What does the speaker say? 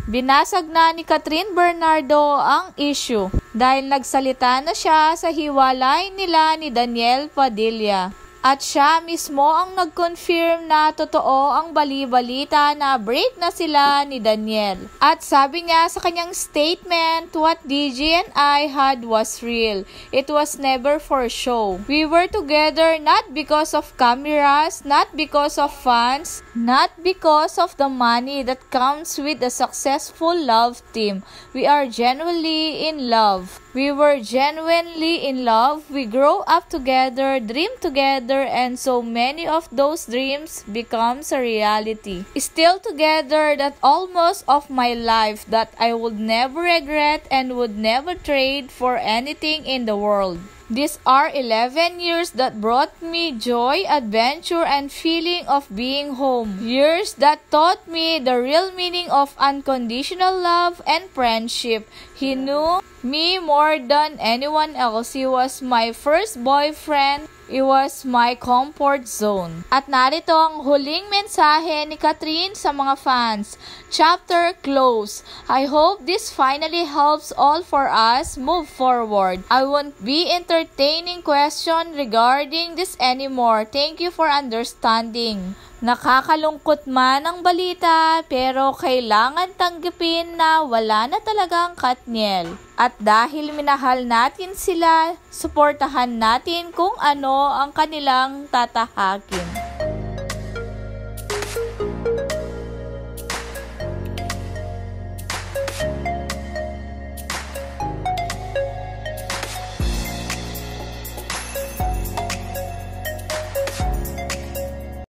Binasag na ni Catherine Bernardo ang issue dahil nagsalita na siya sa hiwalay nila ni Daniel Padilla. At siya mismo ang nag-confirm na totoo ang bali-balita na break na sila ni Daniel. At sabi niya sa kanyang statement, what DJ and I had was real. It was never for show. We were together not because of cameras, not because of fans, not because of the money that comes with a successful love team. We are genuinely in love. We were genuinely in love. We grow up together, dream together, and so many of those dreams becomes a reality. Still together, that almost of my life that I would never regret and would never trade for anything in the world. These are 11 years that brought me joy, adventure, and feeling of being home. Years that taught me the real meaning of unconditional love and friendship. He knew me more than anyone else. He was my first boyfriend. It was my comfort zone. At narito ang huling mensahe ni Catherine sa mga fans. Chapter close. I hope this finally helps all for us move forward. I won't be entertaining question regarding this anymore. Thank you for understanding. Nakakalungkot man ang balita pero kailangan tanggapin na wala na talaga ang Katniel. At dahil minahal natin sila, suportahan natin kung ano ang kanilang tatahakin.